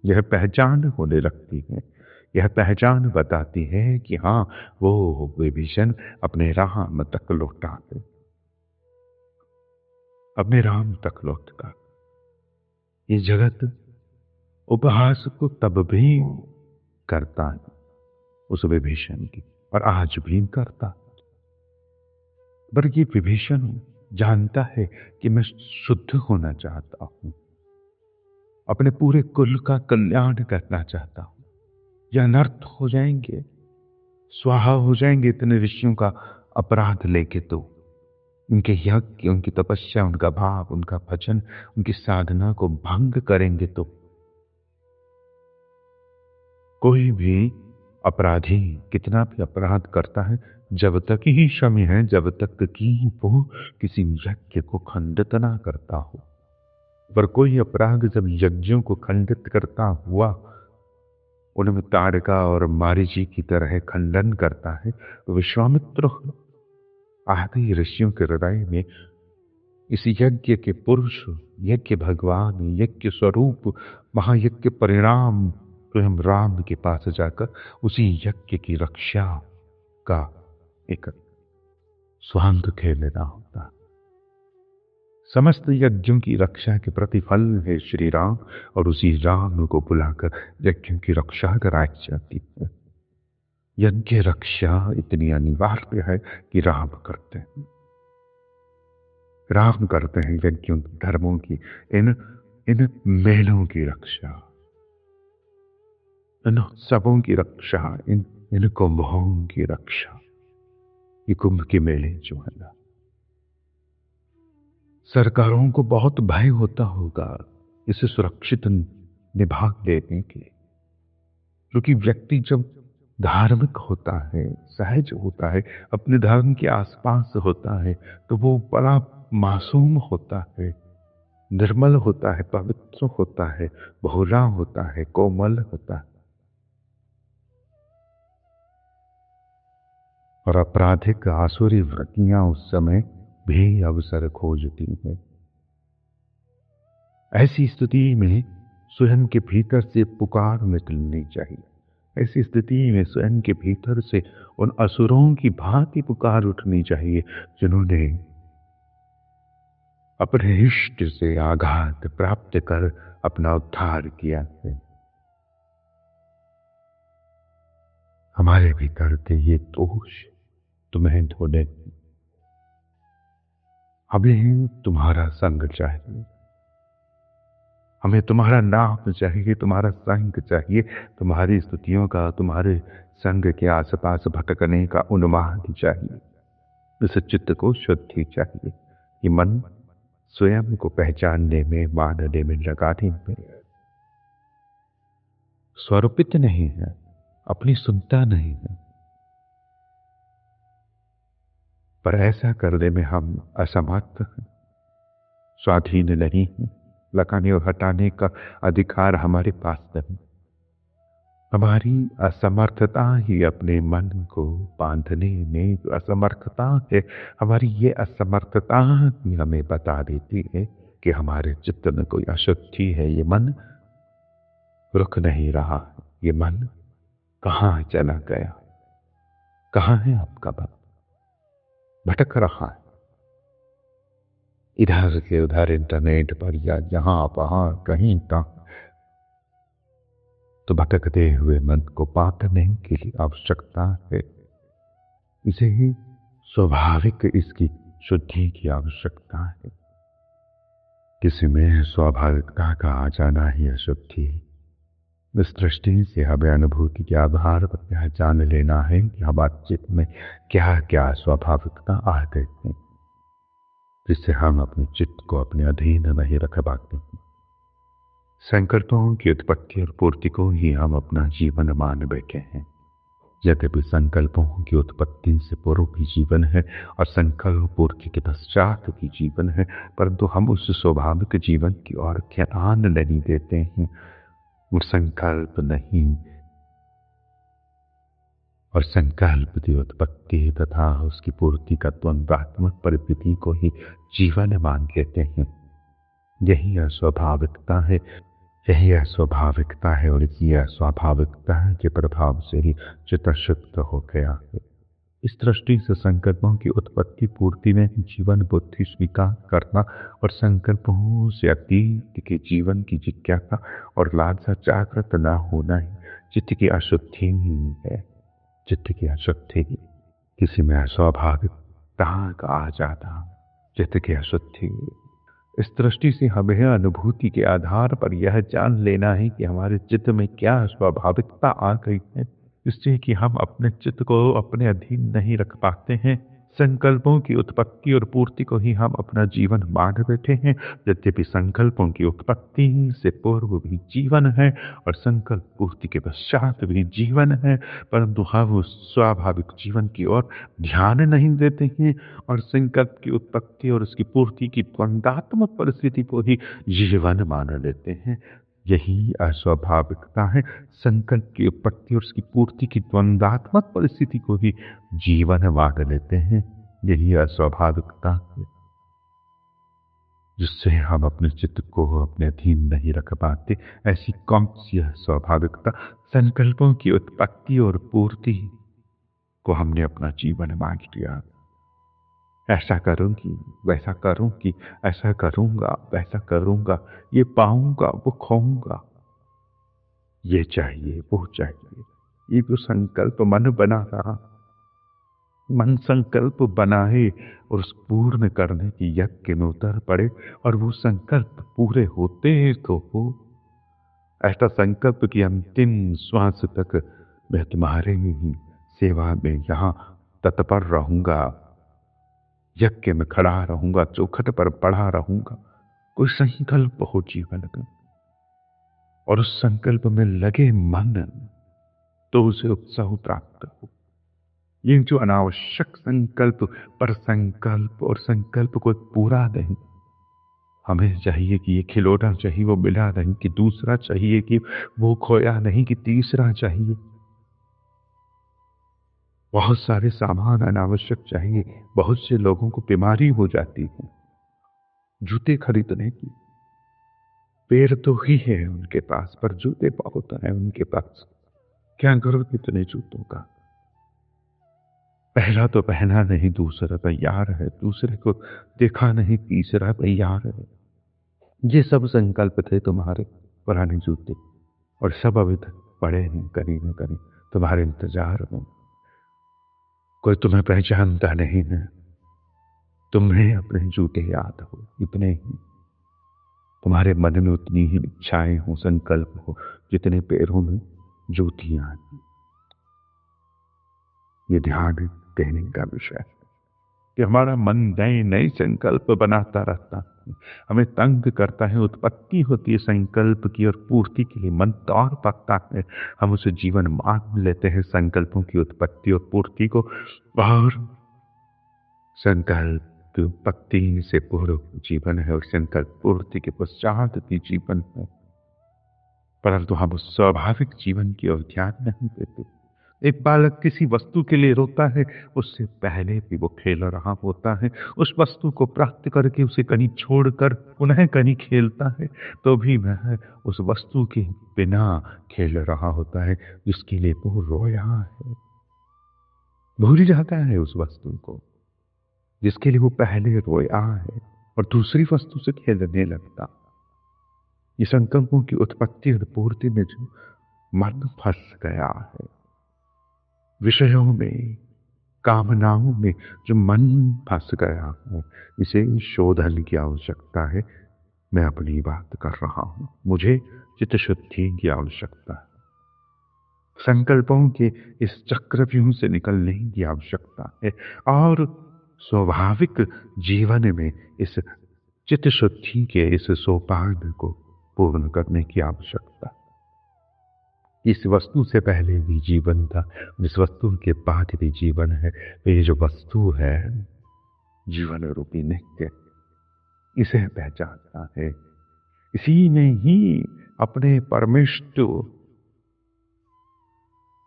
यह पहचान होने लगती है। यह पहचान बताती है कि हाँ, वो विभीषण अपने राम तक लौटा है, अपने राम तक लौटता। ये जगत उपहास को तब भी करता है उस विभीषण की, और आज भी करता। पर ये विभीषण जानता है कि मैं शुद्ध होना चाहता हूं, अपने पूरे कुल का कल्याण करना चाहता हूं। ये अनर्थ हो जाएंगे, स्वाहा हो जाएंगे इतने ऋषियों का अपराध लेके, तो उनके यज्ञ, उनकी तपस्या, उनका भाव, उनका भजन, उनकी साधना को भंग करेंगे तो कोई भी अपराधी कितना भी अपराध करता है, जब तक ही क्षम्य है, जब तक कि वो किसी यज्ञ को खंडित ना करता हो। पर कोई अपराध जब यज्ञों को खंडित करता हुआ उनमें ताड़का और मारीची की तरह खंडन करता है, तो विश्वामित्र आदि ऋषियों के हृदय में इस यज्ञ के पुरुष, यज्ञ भगवान, यज्ञ स्वरूप, महायज्ञ परिणाम स्वयं राम के पास जाकर उसी यज्ञ की रक्षा का एक स्वांग खेलना होता। समस्त यज्ञों की रक्षा के प्रतिफल है श्री राम, और उसी राम को बुलाकर यज्ञों की रक्षा कराई जाती है। यज्ञ रक्षा इतनी अनिवार्य है कि राम करते हैं। राम करते हैं यज्ञों धर्मों की, इन इन मेलों की रक्षा, इन उत्सवों की रक्षा, इन कुंभों की रक्षा। ये कुंभ के मेले जो है ना, सरकारों को बहुत भय होता होगा इसे सुरक्षित निभा लेने के, क्योंकि व्यक्ति जब धार्मिक होता है, सहज होता है, अपने धर्म के आसपास होता है, तो वो बड़ा मासूम होता है, निर्मल होता है, पवित्र होता है, भोला होता है, कोमल होता है। और आपराधिक आसुरी वृत्तियां उस समय भी अवसर खोजती हैं। ऐसी स्थिति में स्वयं के भीतर से पुकार निकलनी चाहिए। ऐसी स्थिति में स्वयं के भीतर से उन असुरों की भांति पुकार उठनी चाहिए जिन्होंने अपने इष्ट से आघात प्राप्त कर अपना उद्धार किया है। हमारे भीतर के ये दोष तुम्हें धोने, हमें तुम्हारा संग चाहिए, हमें तुम्हारा नाम चाहिए, तुम्हारा संग चाहिए, तुम्हारी स्तुतियों का, तुम्हारे संग के आसपास भटकने का उन्माद चाहिए। इस चित्त को शुद्धि चाहिए। ये मन स्वयं को पहचानने में, मानने में, लगाने में स्वरूपित नहीं है, अपनी सुनता नहीं है। पर ऐसा करने में हम असमर्थ हैं, स्वाधीन नहीं है। लगाने और हटाने का अधिकार हमारे पास नहीं। हमारी असमर्थता ही अपने मन को बांधने में जो असमर्थता है, हमारी ये असमर्थता ही हमें बता देती है कि हमारे चित्त में कोई अशुद्धि है। ये मन रुक नहीं रहा है, ये मन कहाँ चला गया, कहाँ है आपका मन, भटक रहा है इधर से उधर इंटरनेट पर या जहां वहां कहीं तक। तो भटकते हुए मन को पाटने की आवश्यकता है। इसे ही स्वाभाविक इसकी शुद्धि की आवश्यकता है। किसी में स्वाभाविकता का आ जाना ही अशुद्धि। इस दृष्टि से हमें अनुभूति के आधार पर यह जान लेना है कि हमारे चित्त में क्या क्या स्वाभाविकता आ गई है, जिससे हम अपने चित्त को अपने अधीन नहीं रख पाते। संकल्पों की उत्पत्ति और पूर्ति को ही हम अपना जीवन मान बैठे हैं। यद्यपि संकल्पों की उत्पत्ति से पूर्व भी जीवन है और संकल्प पूर्ति के पश्चात भी जीवन है, परंतु हम उस स्वाभाविक जीवन की ओर ध्यान नहीं देते हैं। वो संकल्प नहीं, और संकल्प की उत्पत्ति तथा उसकी पूर्ति का द्वंद्वात्मक परिस्थिति को ही जीवन मान लेते हैं। यही अस्वाभाविकता है, यही अस्वाभाविकता है, और इसी अस्वाभाविकता के प्रभाव से ही चित्त शुद्ध हो गया है। इस दृष्टि से संकल्पों की उत्पत्ति पूर्ति में जीवन बुद्धि स्वीकार करना और संकल्पों से अतीत के जीवन की जिज्ञासा और लालसा जागृत न होना ही चित्त की अशुद्धि ही है। चित्त की अशुद्धि, किसी में अस्वाभाविकता का आ जाना, चित्त की अशुद्धि। इस दृष्टि से हमें अनुभूति के आधार पर यह जान लेना है कि हमारे चित्त में क्या स्वाभाविकता आ गई है, इससे कि हम अपने चित्त को अपने अधीन नहीं रख पाते हैं। संकल्पों की उत्पत्ति और पूर्ति को ही हम अपना जीवन मान बैठे हैं। यद्यपि संकल्पों की उत्पत्ति से पूर्व भी जीवन है और संकल्प पूर्ति के पश्चात भी जीवन है, परंतु हम उस स्वाभाविक जीवन की ओर ध्यान नहीं देते हैं और संकल्प की उत्पत्ति और उसकी पूर्ति की द्वंद्वात्मक परिस्थिति को ही जीवन मान लेते हैं। यही अस्वाभाविकता है। संकल्प की उत्पत्ति और उसकी पूर्ति की द्वंद्वात्मक परिस्थिति को ही जीवन मान लेते हैं। यही अस्वाभाविकता है जिससे हम अपने चित्त को अपने अधीन नहीं रख पाते। ऐसी कौन सी स्वाभाविकता? संकल्पों की उत्पत्ति और पूर्ति को हमने अपना जीवन मान लिया। ऐसा करूंगी, वैसा करूंगी, ऐसा करूंगा, वैसा करूंगा, ये पाऊंगा, वो खोऊंगा, ये चाहिए, वो चाहिए। ये जो संकल्प मन बना रहा, मन संकल्प बनाए और उस पूर्ण करने की यज्ञ में उतर पड़े और वो संकल्प पूरे होते तो हो। ऐसा संकल्प की अंतिम श्वास तक मैं तुम्हारे ही सेवा में यहाँ तत्पर रहूंगा, यज्ञ में खड़ा रहूंगा, चौखट पर पड़ा रहूंगा। कोई संकल्प हो जीवन का और उस संकल्प में लगे मन तो उसे उत्साह प्राप्त हो। ये जो अनावश्यक संकल्प पर संकल्प और संकल्प को पूरा नहीं, हमें चाहिए कि ये खिलौना चाहिए, वो मिला नहीं, कि दूसरा चाहिए, कि वो खोया नहीं, कि तीसरा चाहिए। बहुत सारे सामान अनावश्यक चाहिए। बहुत से लोगों को बीमारी हो जाती है जूते खरीदने की। पैर तो ही है उनके पास, पर जूते बहुत हैं उनके पास। क्या गर्व इतने जूतों का? पहला तो पहना नहीं, दूसरा तैयार है, दूसरे को देखा नहीं, तीसरा तैयार है। ये सब संकल्प थे तुम्हारे पुराने जूते, और सब अभी तक पड़े हैं कहीं न कहीं तुम्हारे इंतजार में। कोई तुम्हें पहचानता नहीं है, तुम्हें अपने जूते याद हो, इतने ही। तुम्हारे मन में उतनी ही इच्छाएं हो, संकल्प हो, जितने पैरों में जूतियां हैं। ये ध्यान देने का विषय है कि हमारा मन नए नए संकल्प बनाता रहता है, हमें तंग करता है। उत्पत्ति होती है संकल्प की और पूर्ति के लिए मन दौड़ पड़ता है। हम उसे जीवन मान लेते हैं, संकल्पों की उत्पत्ति और पूर्ति को। और संकल्प उत्पत्ति से पूर्व जीवन है और संकल्प पूर्ति के पश्चात भी जीवन है, परंतु हम उस स्वाभाविक जीवन की ओर ध्यान नहीं देते। एक बालक किसी वस्तु के लिए रोता है, उससे पहले भी वो खेल रहा होता है। उस वस्तु को प्राप्त करके उसे कहीं छोड़कर पुनः कहीं खेलता है, तो भी वह उस वस्तु के बिना खेल रहा होता है जिसके लिए वो रोया है। भूल जाता है उस वस्तु को जिसके लिए वो पहले रोया है और दूसरी वस्तु से खेलने लगता। ये संकल्पों की उत्पत्ति और पूर्ति में जो मन फंस गया है, विषयों में, कामनाओं में जो मन फंस गया है, इसे शोधन की आवश्यकता है। मैं अपनी बात कर रहा हूं, मुझे चित्त शुद्धि की आवश्यकता है। संकल्पों के इस चक्रव्यूह से निकलने की आवश्यकता है और स्वाभाविक जीवन में इस चित्त शुद्धि के इस सोपान को पूर्ण करने की आवश्यकता। इस वस्तु से पहले भी जीवन था, इस वस्तु के बाद भी जीवन है। ये जो वस्तु है जीवन रूपी नित्य, इसे पहचानना है। इसी में ही अपने परमेष्ठ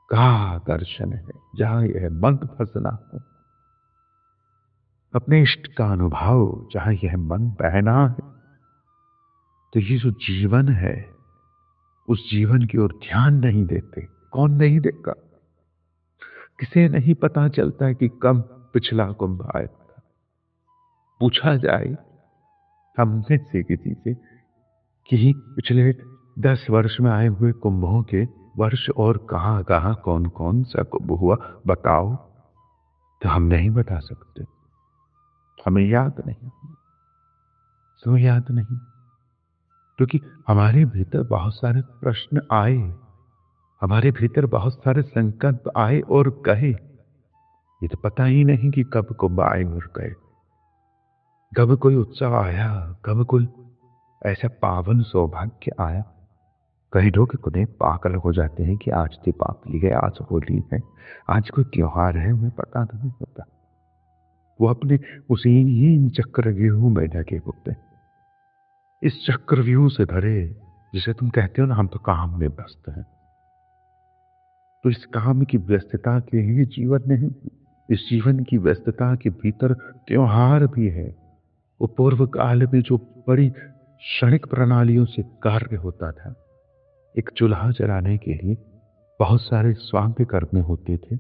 का दर्शन है। जहां यह मन फंसना है, अपने इष्ट का अनुभव जहां यह मन बहना है, तो ये जो जीवन है उस जीवन की ओर ध्यान नहीं देते। कौन नहीं देगा? किसे नहीं पता चलता है कि कब पिछला कुंभ आया था। पूछा जाए हम में से किसी से कि पिछले 10 वर्ष में आए हुए कुंभों के वर्ष और कहां कहां कौन कौन सा कुंभ हुआ, बताओ, तो हम नहीं बता सकते। हमें याद नहीं। क्यों याद नहीं? क्योंकि हमारे भीतर बहुत सारे प्रश्न आए, हमारे भीतर बहुत सारे संकल्प आए और गए, ये तो पता ही नहीं कि कब कुंभ आए और गए, कब कोई उत्सव आया, कब कोई ऐसा पावन सौभाग्य आया। कई लोग खुद पागल हो जाते हैं कि आज दीपावली है, आज होली है, आज कोई त्योहार है, उन्हें पता नहीं होता। वो अपने उसी ही चक्रव्यूह में लगे होते हैं, इस चक्रव्यूह से भरे, जिसे तुम कहते हो ना हम तो काम में व्यस्त हैं। तो इस काम की व्यस्तता के ही जीवन नहीं, इस जीवन की व्यस्तता के भीतर त्योहार भी है। वो पूर्व काल में जो बड़ी क्षणिक प्रणालियों से कार्य होता था, एक चूल्हा जलाने के लिए बहुत सारे स्वांग करने होते थे।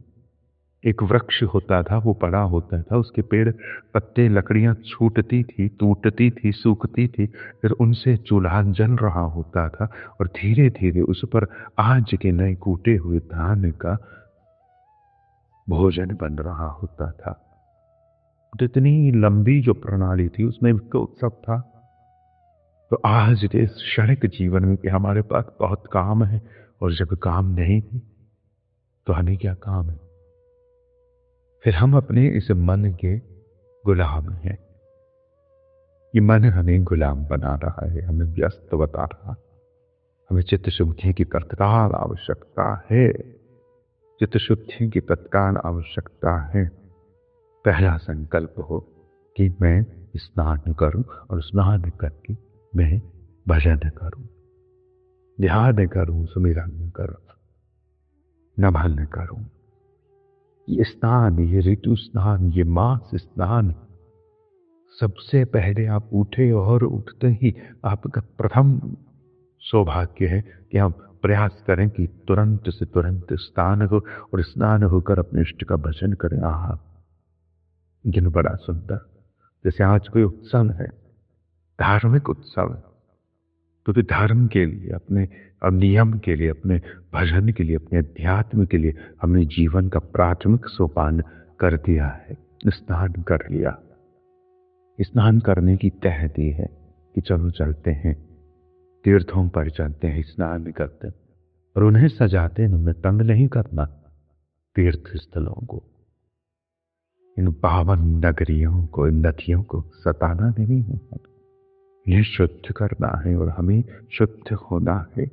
एक वृक्ष होता था, वो बड़ा होता था, उसके पेड़ पत्ते लकड़ियां छूटती थी, टूटती थी, सूखती थी, फिर उनसे चूल्हा जल रहा होता था और धीरे धीरे उस पर आज के नए कूटे हुए धान का भोजन बन रहा होता था। तो इतनी लंबी जो प्रणाली थी उसमें भी उत्सव था। तो आज इस क्षणिक जीवन में कि हमारे पास बहुत काम है, और जब काम नहीं है तो हमें क्या काम है? फिर हम अपने इस मन के गुलाम हैं। ये मन हमें गुलाम बना रहा है, हमें व्यस्त बता रहा है। हमें चित्त शुद्धि की तत्काल आवश्यकता है, चित्त शुद्धि की तत्काल आवश्यकता है। पहला संकल्प हो कि मैं स्नान करूं, और स्नान करके मैं भजन करूं, ध्यान करूं, सुमिरन करूं, नमन करूं। ये स्नान, ये ऋतु स्नान, ये मास स्नान, सबसे पहले आप उठे और उठते ही आपका प्रथम सौभाग्य है कि हम प्रयास करें कि तुरंत से तुरंत स्नान हो, और स्नान होकर अपने इष्ट का भजन करें। आहा, यह बड़ा सुंदर। जैसे आज कोई उत्सव है, धार्मिक उत्सव है, तो भी धर्म के लिए, अपने नियम के लिए, अपने भजन के लिए, अपने अध्यात्म के लिए हमने जीवन का प्राथमिक सोपान कर दिया है, स्नान कर लिया। स्नान करने की तह दी है कि चलो चलते हैं, तीर्थों पर चलते हैं, स्नान करते हैं, और उन्हें सजाते हैं, उन्हें तंग नहीं करना। तीर्थ स्थलों को, इन पावन नगरियों को, इन नदियों को सताना नहीं है, ये शुद्ध करना है और हमें शुद्ध होना है।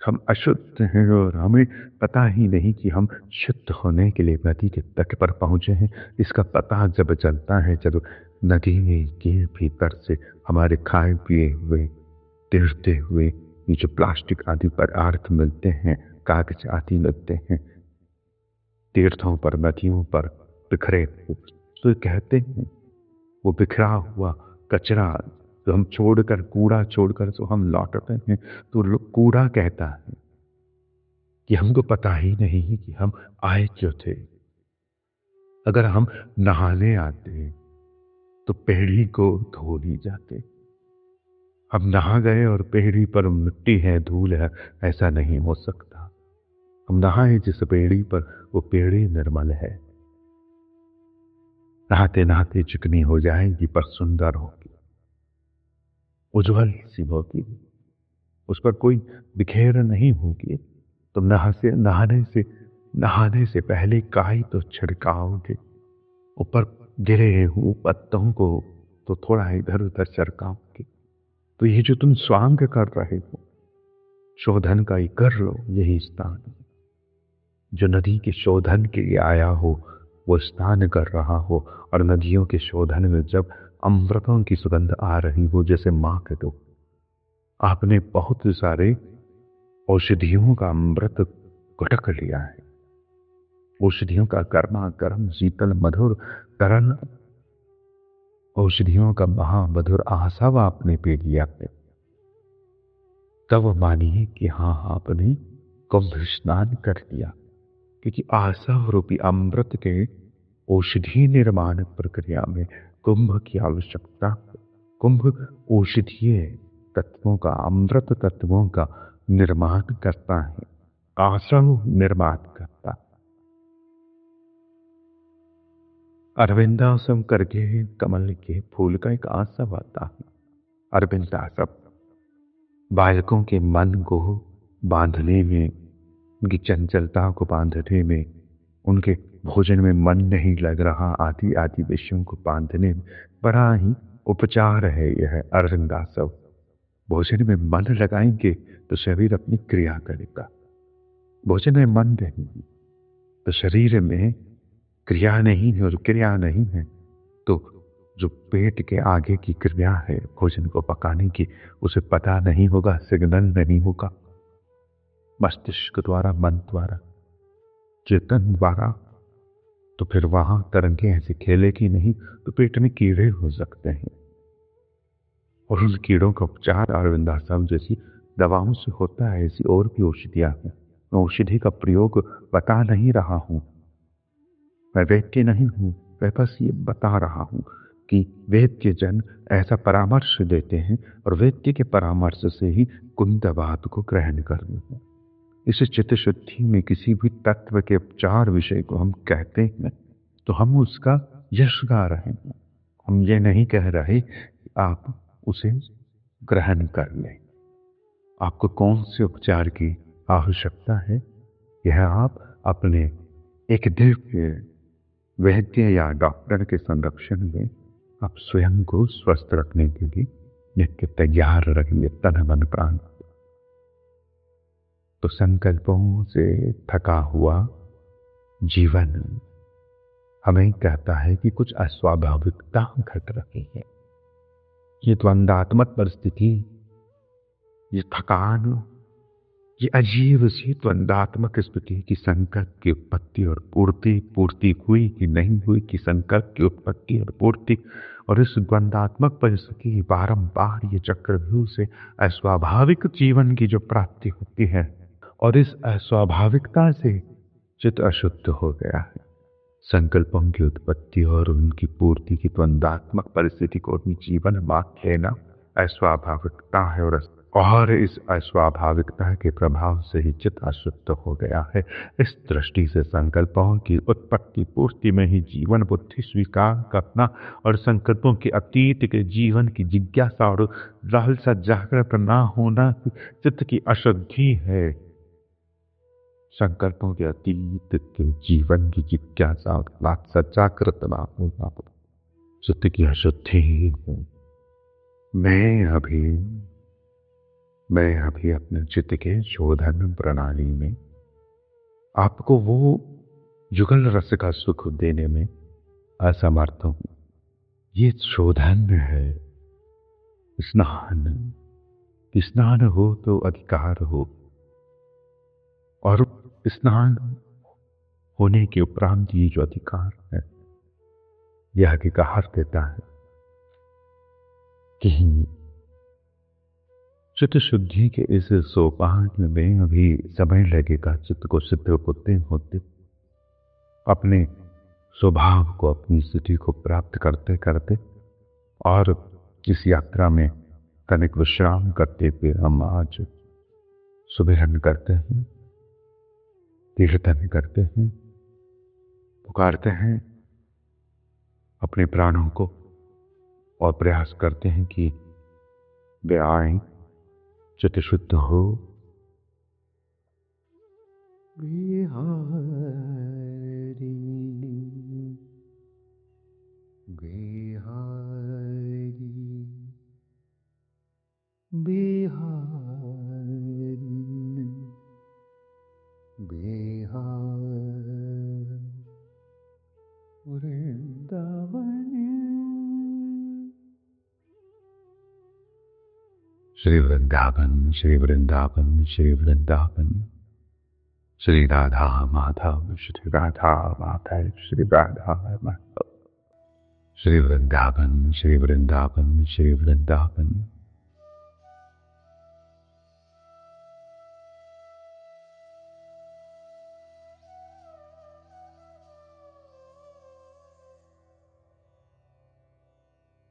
हम अशुद्ध हैं और हमें पता ही नहीं कि हम शुद्ध होने के लिए नदी के तट पर पहुंचे हैं। इसका पता जब चलता है, जब नदी के भीतर से हमारे खाए पिए हुए, तिरते हुए ये जो प्लास्टिक आदि पदार्थ मिलते हैं, कागज आदि मिलते हैं, तीर्थों पर, नदियों पर बिखरे हुए, तो कहते हैं वो बिखरा हुआ कचरा तो हम छोड़कर, कूड़ा छोड़कर तो हम लौटते हैं, तो कूड़ा कहता है कि हमको पता ही नहीं कि हम आए क्यों थे। अगर हम नहाने आते तो पेड़ी को धो नहीं जाते। हम नहा गए और पेड़ी पर मिट्टी है, धूल है, ऐसा नहीं हो सकता। हम नहाए जिस पेड़ी पर, वो पेड़ी निर्मल है, नहाते नहाते चिकनी हो जाएगी पर सुंदर होगी, उज्जवल सी होगी, उस पर कोई बिखेर नहीं होगी। तुम नहाने से पहले काई तो छिड़काओगे, ऊपर गिरे हुए पत्तों को तो थोड़ा इधर उधर छिड़काओगे। तो ये जो तुम स्वांग कर रहे हो, शोधन का ही कर लो, यही स्थान है। जो नदी के शोधन के लिए आया हो वो स्नान कर रहा हो, और नदियों के शोधन में जब अमृतों की सुगंध आ रही हो, जैसे माँ के, तो आपने बहुत सारे औषधियों का अमृत घुटक लिया है। औषधियों का गर्मा गर्म शीतल मधुर तरल औषधियों का महामधुर आसव आपने पी लिया है। तब मानिए कि हाँ, आपने कुंभ स्नान कर लिया, क्योंकि आसव रूपी अमृत के औषधि निर्माण प्रक्रिया में कुंभ की आवश्यकता। कुंभ औषधीय तत्वों का, अमृत तत्वों का निर्माण करता है, आसव निर्माण करता है। अरविंदासम करके कमल के फूल का एक आसव आता है। अरविंदासम बालकों के मन को बांधने में, उनकी चंचलता को बांधने में, उनके भोजन में मन नहीं लग रहा, आदि आदि विषयों को बांधने में बड़ा ही उपचार है यह अरविंदासव। भोजन में मन लगाएंगे तो शरीर अपनी क्रिया करेगा। भोजन में मन नहीं तो शरीर में क्रिया नहीं है, और क्रिया नहीं है तो जो पेट के आगे की क्रिया है भोजन को पकाने की, उसे पता नहीं होगा, सिग्नल नहीं होगा। मस्तिष्क द्वारा, मन द्वारा, चेतन द्वारा, तो फिर वहां तरंगे ऐसे खेलेगी नहीं, तो पेट में कीड़े हो सकते हैं। और उन कीड़ों का उपचार अरविंदाश्रम जैसी दवाओं से होता है। ऐसी और भी औषधियां हैं। मैं औषधि का प्रयोग बता नहीं रहा हूं, मैं वैद्य नहीं हूं, मैं बस ये बता रहा हूं कि वैद्य जन ऐसा परामर्श देते हैं और वैद्य के परामर्श से ही कुंदवात को ग्रहण करना है। इस चित्त शुद्धि में किसी भी तत्व के उपचार विषय को हम कहते हैं तो हम उसका यश गा रहे हैं। हम ये नहीं कह रहे कि आप उसे ग्रहण कर लें। आपको कौन से उपचार की आवश्यकता है, यह आप अपने एक दिव्य वैद्य या डॉक्टर के संरक्षण में आप स्वयं को स्वस्थ रखने के लिए नित्य तैयार रहेंगे, तन मन प्राण। तो संकल्पों से थका हुआ जीवन हमें कहता है कि कुछ अस्वाभाविकता घट रही है। ये द्वंदात्मक परिस्थिति, ये थकान, ये अजीब सी द्वंदात्मक स्थिति की संकल्प की उत्पत्ति और पूर्ति, पूर्ति हुई कि नहीं हुई कि संकल्प की उत्पत्ति और पूर्ति, और इस द्वंदात्मक परिस्थिति बारंबार ये चक्रव्यूह से अस्वाभाविक जीवन की जो प्राप्ति होती है, और इस अस्वाभाविकता से चित्त अशुद्ध हो गया है। संकल्पों की उत्पत्ति और उनकी पूर्ति की द्वंदात्मक परिस्थिति को अपनी जीवन मान लेना अस्वाभाविकता है, और इस अस्वाभाविकता के प्रभाव से ही चित्त अशुद्ध हो गया है। इस दृष्टि से संकल्पों की उत्पत्ति पूर्ति में ही जीवन बुद्धि स्वीकार करना और संकल्पों के अतीत के जीवन की जिज्ञासा और लालसा जागृत न होना चित्त की अशुद्धि है। संकल्पों के अतीत के जीवन की जिज्ञासा और लालसा जागृत न होना चित्त की अशुद्धि है। मैं अभी अपने चित्त के शोधन प्रणाली में आपको वो जुगल रस का सुख देने में असमर्थ हूं। ये शोधन है, स्नान हो तो अधिकार हो, और स्नान होने के उपरांत ये जो अधिकार है, यह अधिकार देता है कि चित्त शुद्धि के इस सोपान में अभी समय लगेगा चित्त को सिद्ध होते अपने स्वभाव को, अपनी स्थिति को प्राप्त करते करते, और इस यात्रा में तनिक विश्राम करते हुए हम आज सुमिरन करते हैं, कीर्तन करते हैं, पुकारते हैं अपने प्राणों को और प्रयास करते हैं कि वे आए, चित्त शुद्ध हो। बिहारी बिहारी बिहारी बिहारी वृंदावन। श्री वृंदावन, श्री वृंदावन, श्री वृंदावन, श्री राधा माधव, श्री राधा माधव, श्री राधा माधव, श्री वृंदावन, श्री वृंदावन, श्री वृंदावन।